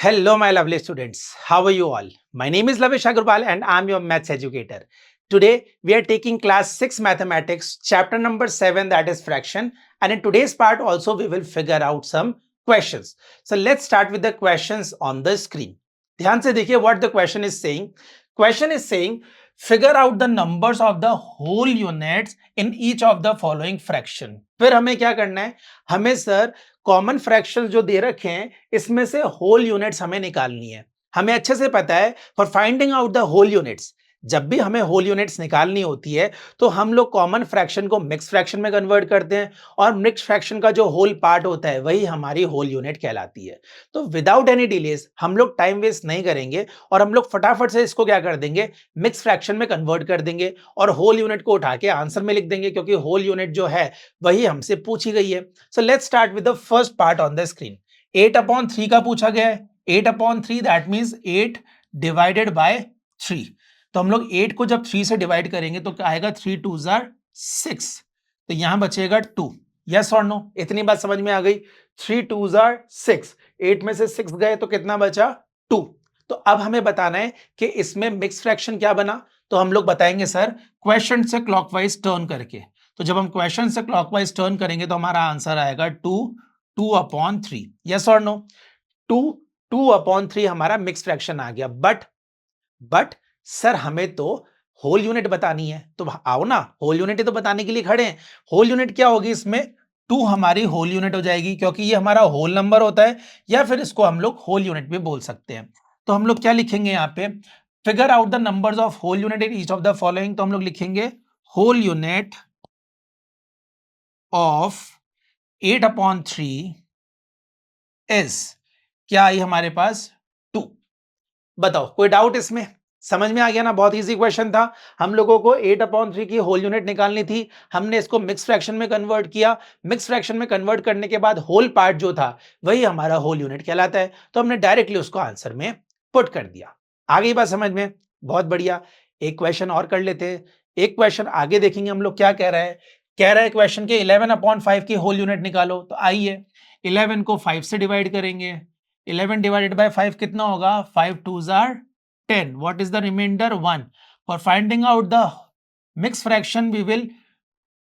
Hello, my lovely students. How are you all? My name is Lavish Agarwal and I'm your maths educator. Today, we are taking class 6 mathematics, chapter number 7, that is fraction. And in today's part also, we will figure out some questions. So let's start with the questions on the screen. ध्यान से देखिए what the question is saying. Question is saying, figure out the numbers of the whole units in each of the following fraction. फिर हमें क्या करना है? हमें sir common fraction जो दे रखे हैं इसमें से होल यूनिट्स हमें निकालनी है। हमें अच्छे से पता है for finding out the whole units, जब भी हमें होल यूनिट्स निकालनी होती है तो हम लोग कॉमन फ्रैक्शन को मिक्स फ्रैक्शन में कन्वर्ट करते हैं और मिक्स फ्रैक्शन का जो होल पार्ट होता है वही हमारी होल यूनिट कहलाती है। तो विदाउट एनी डिलेस हम लोग टाइम वेस्ट नहीं करेंगे और हम लोग फटाफट से इसको क्या कर देंगे, मिक्स फ्रैक्शन में कन्वर्ट कर देंगे और होल यूनिट को उठा के आंसर में लिख देंगे, क्योंकि होल यूनिट जो है वही हमसे पूछी गई है। So let's start with the first part on the screen. 8/3 का पूछा गया है। 8/3 दैट मींस 8 डिवाइडेड बाय 3। तो हम लोग 8 को जब 3 से डिवाइड करेंगे तो क्या आएगा, 3 2 6। तो यहां बचेगा 2। यस और नो, इतनी बात समझ में आ गई। 3 2 6, 8 में से 6 गए तो कितना बचा, 2। तो अब हमें बताना है कि इसमें मिक्स फ्रैक्शन क्या बना। तो हम लोग बताएंगे सर क्वेश्चन से क्लॉकवाइज टर्न करके। तो जब हम क्वेश्चन से क्लॉकवाइज टर्न करेंगे तो हमारा आंसर आएगा 2/3। यस और नो, 2/3 हमारा मिक्स फ्रैक्शन आ गया। बट सर हमें तो होल यूनिट बतानी है, तो आओ ना, होल यूनिट ही तो बताने के लिए खड़े हैं। होल यूनिट क्या होगी इसमें, 2 हमारी होल यूनिट हो जाएगी, क्योंकि ये हमारा होल नंबर होता है, या फिर इसको हम लोग होल यूनिट भी बोल सकते हैं। तो हम लोग क्या लिखेंगे यहाँ पे, figure out the numbers of whole unit in each of the following. तो हम लोग लिखेंगे होल यूनिट ऑफ 8/3 इज, क्या आई हमारे पास, 2। बताओ कोई डाउट इसमें, समझ में आ गया ना, बहुत इजी क्वेश्चन था। हम लोगों को 8/3 की होल यूनिट निकालनी थी, हमने इसको मिक्स फ्रैक्शन में कन्वर्ट किया। मिक्स फ्रैक्शन में कन्वर्ट करने के बाद होल पार्ट जो था वही हमारा होल यूनिट कहलाता है, तो हमने डायरेक्टली उसको आंसर में पुट कर दिया। आ गई बात समझ में, बहुत बढ़िया। एक क्वेश्चन और कर लेते हैं। एक क्वेश्चन आगे देखेंगे हम लोग क्या कह रहा है। कह रहा है क्वेश्चन के 11/5 की होल यूनिट निकालो। तो आइए 11 को 5 से डिवाइड करेंगे। 11 डिवाइडेड बाय 5 कितना होगा, 5 2 10. What is the remainder? 1. For finding out the mixed fraction, we will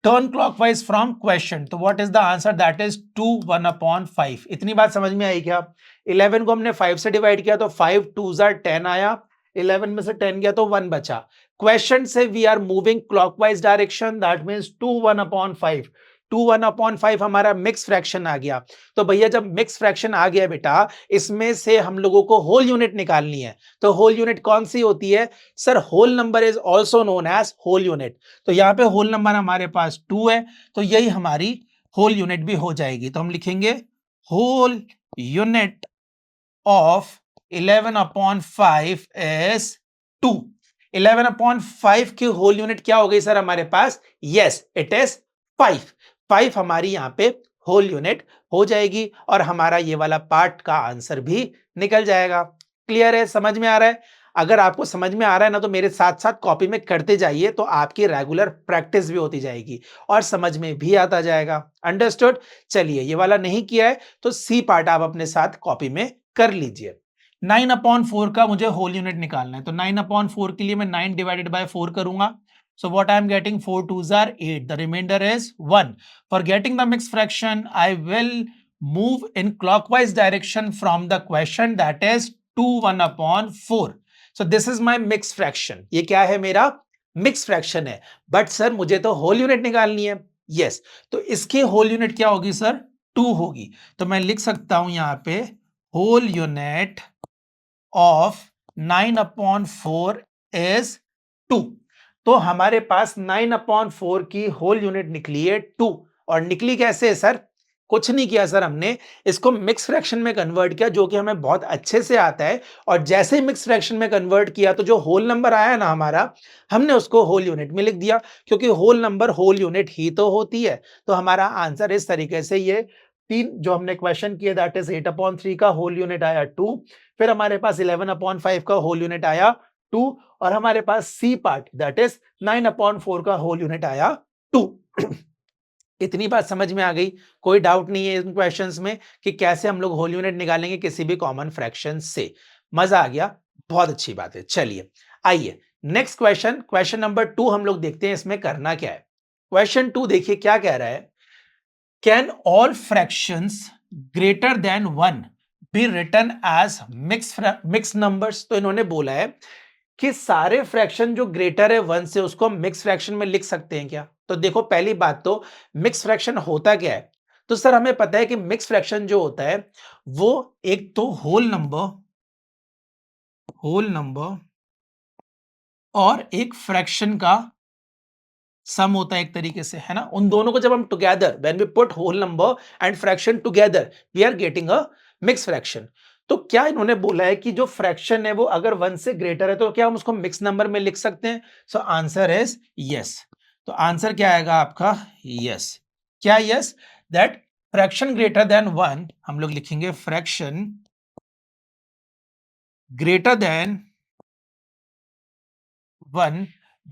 turn clockwise from question. तो what is the answer? That is 2 1/5. इतनी बात समझ में आई क्या? 11 को हमने 5 से डिवाइड किया तो 5 2 10 आया, 11 में से 10 गया तो 1 बचा। क्वेश्चन से we are moving clockwise direction, that means 2 1/5। 2 1/5 हमारा मिक्स फ्रैक्शन आ गया। तो भैया जब मिक्स फ्रैक्शन आ गया बेटा, इसमें से हम लोगों को होल यूनिट निकालनी है। तो होल यूनिट कौन सी होती है sir, whole number is also known as whole unit. तो यहाँ पे होल नंबर हमारे पास 2 है, तो यही हमारी होल यूनिट भी हो जाएगी। तो हम लिखेंगे होल यूनिट ऑफ 11/5 इज 2। 11/5 की होल यूनिट क्या हो गई सर हमारे पास, यस इट इज 5। 5 हमारी यहाँ पे होल यूनिट हो जाएगी और हमारा ये वाला पार्ट का आंसर भी निकल जाएगा। क्लियर है, समझ में आ रहा है? अगर आपको समझ में आ रहा है ना तो मेरे साथ साथ कॉपी में करते जाइए, तो आपकी रेगुलर प्रैक्टिस भी होती जाएगी और समझ में भी आता जाएगा। अंडरस्टूड? चलिए, ये वाला नहीं किया है तो सी पार्ट आप अपने साथ कॉपी में कर लीजिए। 9/4 का मुझे होल यूनिट निकालना है, तो 9/4 के लिए मैं 9 डिवाइडेड बाय 4 करूंगा। So what I am getting, 4 2s are 8. The remainder is 1. For getting the mixed fraction, I will move in clockwise direction from the question, that is 2 1/4. So this is my mixed fraction. ये क्या है, मेरा mixed fraction है। But sir मुझे तो whole unit निकालनी है। Yes, तो इसकी होल यूनिट क्या होगी सर, 2 होगी। तो मैं लिख सकता हूं यहाँ पे होल यूनिट ऑफ 9/4 इज 2। तो हमारे पास 9/4 की होल यूनिट निकली है 2। और निकली कैसे है सर, कुछ नहीं किया सर, हमने इसको मिक्स फ्रैक्शन में कन्वर्ट किया, जो कि हमें बहुत अच्छे से आता है। और जैसे ही मिक्स फ्रैक्शन में कन्वर्ट किया तो जो होल नंबर आया ना हमारा, हमने उसको होल यूनिट में लिख दिया, क्योंकि होल नंबर होल यूनिट ही तो होती है। तो हमारा आंसर इस तरीके से, ये 3 जो हमने क्वेश्चन किया, दैट इज 8/3 का होल यूनिट आया 2, फिर हमारे पास 11/5 का होल यूनिट आया 2, और हमारे पास सी पार्ट दैट इज 9/4 का होल यूनिट आया 2। इतनी बात समझ में आ गई? कोई डाउट नहीं है इन क्वेश्चंस में कि कैसे हम लोग होल यूनिट निकालेंगे किसी भी कॉमन फ्रैक्शन से। मजा आ गया? बहुत अच्छी बात है। चलिए आइए नेक्स्ट क्वेश्चन, क्वेश्चन नंबर 2 हम लोग देखते हैं इसमें करना क्या है। क्वेश्चन 2 देखिए क्या कह रहा है, can all fractions greater than 1 be written as mix numbers. तो इन्होंने बोला है कि सारे फ्रैक्शन जो ग्रेटर है 1 से उसको हम मिक्स फ्रैक्शन में लिख सकते हैं क्या? तो देखो पहली बात तो मिक्स फ्रैक्शन होता क्या है? तो सर हमें पता है कि मिक्स फ्रैक्शन जो होता है वो एक तो होल नंबर और एक फ्रैक्शन का सम होता है एक तरीके से, है ना? उन दोनों को जब हम together when we put whole number and fraction together we are getting a mix fraction. तो क्या इन्होंने बोला है कि जो फ्रैक्शन है वो अगर 1 से ग्रेटर है तो क्या हम उसको मिक्स नंबर में लिख सकते हैं? So answer is yes. तो आंसर क्या आएगा आपका? यस। क्या yes? That fraction greater than 1 हम लोग लिखेंगे fraction greater than 1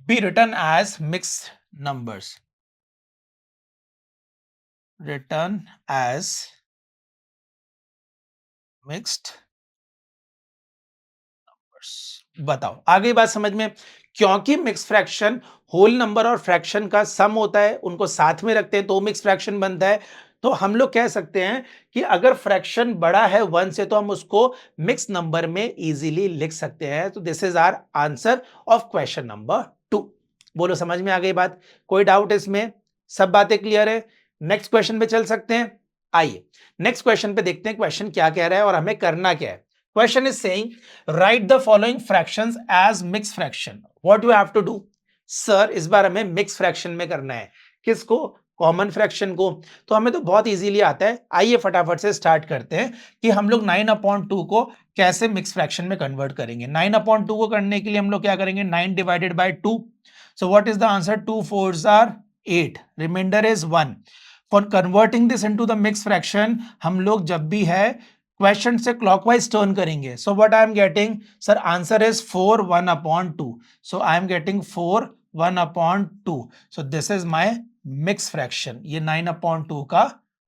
be written as mixed numbers, written as mixed numbers। बताओ आ गई बात समझ में? क्योंकि मिक्स फ्रैक्शन होल नंबर और फ्रैक्शन का सम होता है, उनको साथ में रखते हैं तो मिक्स फ्रैक्शन बनता है। तो हम लोग कह सकते हैं कि अगर फ्रैक्शन बड़ा है 1 से तो हम उसको मिक्स नंबर में इजीली लिख सकते हैं। तो this is our answer of question number 2। बोलो समझ में आ गई बात? कोई डाउट इसमें? सब बातें क्लियर है? नेक्स्ट क्वेश्चन पे चल सकते हैं। आइए नेक्स्ट क्वेश्चन पे देखते हैं क्वेश्चन क्या कह रहा है और हमें करना क्या है। Question is saying write the following fractions as mix fraction. What you have to do? Sir इस बार हमें मिक्स फ्रैक्शन में करना है। किसको? कॉमन फ्रैक्शन को। तो हमें तो बहुत इजीली आता है। आइए फटाफट से स्टार्ट करते हैं कि हम लोग 9/2 को कैसे मिक्स फ्रैक्शन में कन्वर्ट करेंगे। 9/2 को करने के लिए हम लोग क्या करेंगे? 9 divided by 2। So what is the answer? 2 4s are 8, remainder is 1। For converting this into the mix fraction हम लोग जब भी है क्वेश्चन से क्लॉकवाइज टर्न करेंगे। So what I am getting? Sir answer is 4 1/2। So I am getting 4 1/2। So this is my mix fraction. ये 9/2 का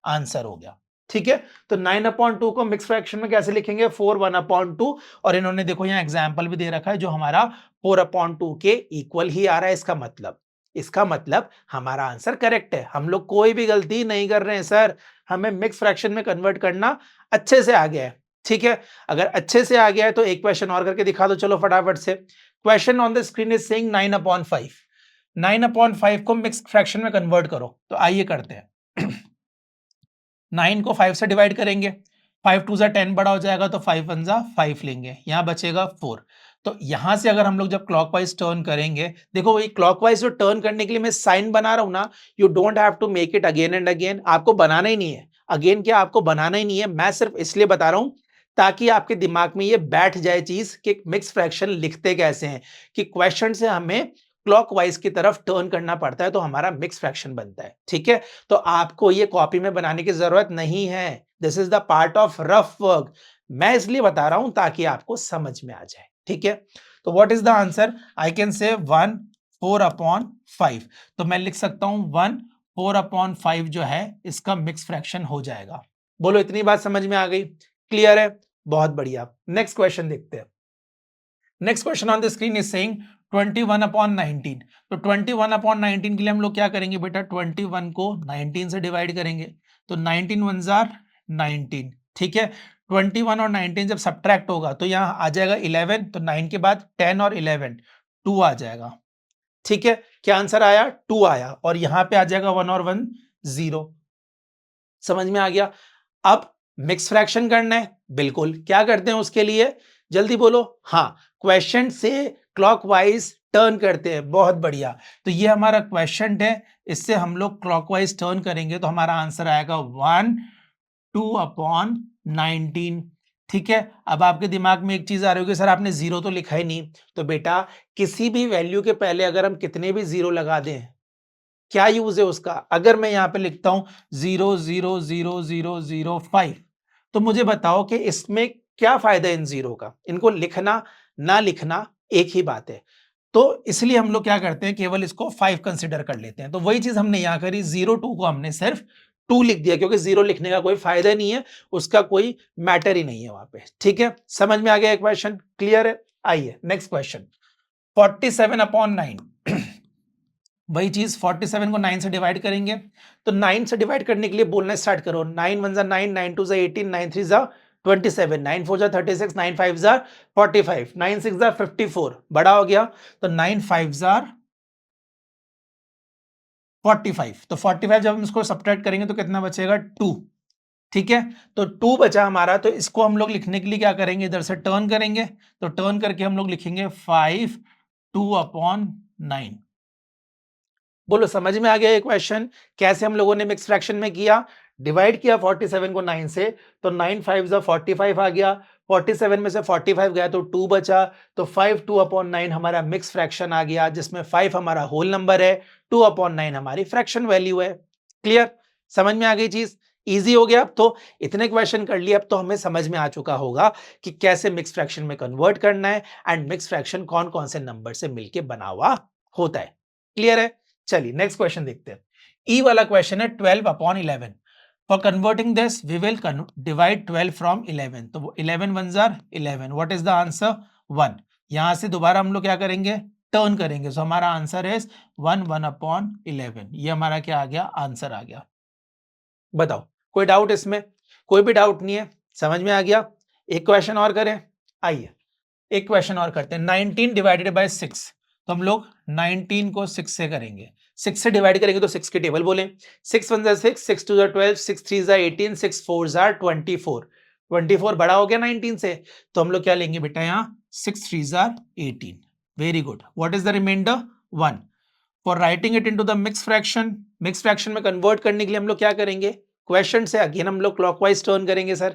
answer हो गया। ठीक है, तो 9/2 को मिक्स फ्रैक्शन में कैसे लिखेंगे? 4 1/2। और इन्होंने देखो यहाँ एग्जाम्पल भी दे रखा है जो हमारा 4/2 के इक्वल ही आ रहा है। इसका मतलब हमारा आंसर करेक्ट है। हम लोग कोई भी गलती नहीं कर रहे हैं सर। हमें मिक्स फ्रैक्शन में कन्वर्ट करना अच्छे से आ गया है। ठीक है, अगर अच्छे से आ गया है तो एक क्वेश्चन और करके दिखा दो चलो फटाफट से। Question on the screen is saying 9/5। 9/5 को मिक्स फ्रैक्शन में कन्वर्ट करो। तो आइए करते हैं। 9 को 5 से डिवाइड करेंगे। 5 2 10 बड़ा हो जाएगा तो 5 1 5 लेंगे, यहां बचेगा 4। तो यहां से अगर हम लोग जब क्लॉकवाइज टर्न करेंगे, देखो ये क्लॉकवाइज जो टर्न करने के लिए मैं साइन बना रहा हूं ना, you don't have to make it again and again. आपको बनाना ही नहीं है अगेन, क्या आपको बनाना ही नहीं है। मैं सिर्फ इसलिए बता रहा हूं ताकि आपके दिमाग में ये बैठ जाए चीज कि मिक्स फ्रैक्शन लिखते कैसे हैं, कि क्वेश्चन से हमें क्लॉकवाइज की तरफ टर्न करना पड़ता है तो हमारा मिक्स फ्रैक्शन बनता है। ठीक है, तो आपको ये कॉपी में बनाने की जरूरत नहीं है। This is the part of rough work. मैं इसलिए बता रहा हूं ताकि आपको समझ में आ जाए। ठीक है, तो what is the answer? I can say 1 4/5। तो मैं लिख सकता हूं 1 4/5 जो है इसका मिक्स फ्रैक्शन हो जाएगा। बोलो इतनी बात समझ में आ गई? क्लियर है? बहुत बढ़िया। नेक्स्ट क्वेश्चन देखते हैं। Next question on the screen is saying 21/19। तो 21/19 के लिए हम लोग क्या करेंगे बेटा? 21 को 19 से डिवाइड करेंगे। तो 19 1s आर 19। ठीक है, 21 और 19 जब सब्ट्रैक्ट होगा तो यहाँ आ जाएगा 11। तो 9 के बाद 10 और 11 2 आ जाएगा। ठीक है, क्या आंसर आया? 2 आया। और यहां पे आ जाएगा 1 और 1 0। समझ में आ गया? अब मिक्स फ्रैक्शन करना है, बिल्कुल। क्या करते हैं उसके लिए? जल्दी बोलो। हाँ, क्वेश्चन से क्लॉकवाइज टर्न करते हैं। बहुत बढ़िया। तो ये हमारा क्वेश्चन है, इससे हम लोग क्लॉकवाइज टर्न करेंगे तो हमारा आंसर आएगा 1 2/19। ठीक है, अब आपके दिमाग में एक चीज आ रही होगी, सर आपने जीरो तो लिखा ही नहीं। तो बेटा किसी भी वैल्यू के पहले अगर हम कितने भी जीरो लगा दें, क्या यूज है उसका? अगर मैं यहां पे लिखता हूं 0 0 0 0 0 5, तो मुझे बताओ कि इसमें क्या फायदा है इन जीरो का? इनको लिखना ना लिखना एक ही बात है। तो इसलिए हम लोग क्या करते हैं, केवल इसको 5 कंसिडर कर लेते हैं। तो वही चीज हमने यहां करी, 0 2 को हमने सिर्फ 2 लिख दिया, क्योंकि 0 लिखने का कोई फायदा नहीं है, उसका कोई मैटर ही नहीं है वहां पे। ठीक है, समझ में आ गया क्वेश्चन? क्लियर है? आइए नेक्स्ट क्वेश्चन, 47/9। वही चीज 47 को 9 से डिवाइड करेंगे, तो 9 से डिवाइड करने के लिए बोलना स्टार्ट करो, 9 1 9, 9 2 18, 9 3 27, 9 4 36, 9 5 45, 9 6 54, बड़ा हो गया, तो 9 5 45, तो 45 जब हम इसको सब्ट्रैक्ट करेंगे तो कितना बचेगा? 2। ठीक है, तो 2 बचा हमारा, तो इसको हम लोग लिखने के लिए क्या करेंगे, इधर से टर्न करेंगे, तो टर्न करके हम लोग लिखेंगे 5 2/9। बोलो समझ में आ गया ये क्वेश्चन? कैसे हम लोगों ने मिक्स फ्रैक्शन में किया, डिवाइड किया 47 को 9 से, तो 9 5 45 आ गया, 47 में से 45 गया तो 2 बचा, तो 5 2/9 हमारा मिक्स फ्रैक्शन आ गया, जिसमें 5 हमारा होल नंबर है, 2/9 हमारी फ्रैक्शन वैल्यू है। क्लियर? समझ में आ गई चीज? इजी हो गया। अब तो इतने क्वेश्चन कर लिए, अब तो हमें समझ में आ चुका होगा कि कैसे मिक्स फ्रैक्शन में कन्वर्ट करना है, एंड मिक्स फ्रैक्शन कौन कौन से नंबर से मिलके बना हुआ होता है। क्लियर है? चलिए नेक्स्ट क्वेश्चन देखते हैं। ई वाला क्वेश्चन है 12/11। For converting this we will divide 12 from 11, तो 11 1 जार 11, व्हाट इज द आंसर? 1। यहां से दोबारा हम लोग क्या करेंगे, टर्न करेंगे, सो हमारा आंसर इज 1 1/11। ये हमारा क्या आ गया, आंसर आ गया। बताओ कोई डाउट इसमें? कोई भी डाउट नहीं है, समझ में आ गया? एक क्वेश्चन और करें, आइए एक क्वेश्चन और करते हैं। 19 डिवाइडेड बाय 6, तो हम लोग 19 को 6 से करेंगे, 6 से डिवाइड करेंगे तो 6 की टेबल बोले, 6 1 6, 6 2 12, 6 3 18, 6 4 24, 24 बड़ा हो गया 19 से, तो हम लोग क्या लेंगे बेटा यहाँ, 6 3 18। Very good. What is the remainder? 1। For writing it into the mix fraction, mix fraction में कन्वर्ट करने के लिए हम लोग क्या करेंगे, क्वेश्चन से अगेन हम लोग क्लॉकवाइज टर्न करेंगे सर,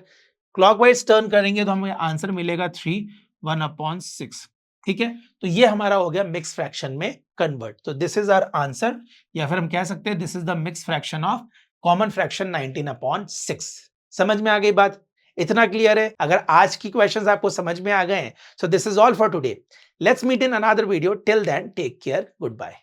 क्लॉकवाइज टर्न करेंगे तो हमें आंसर मिलेगा 3 1/6। ठीक है, तो ये हमारा हो गया मिक्स फ्रैक्शन में कन्वर्ट, तो दिस इज आवर आंसर, या फिर हम कह सकते हैं this is the mix fraction of common fraction 19/6। समझ में आ गई बात? इतना क्लियर है? अगर आज की क्वेश्चंस आपको समझ में आ गए हैं, so this is all for today. Let's meet in another video, till then take care, good bye.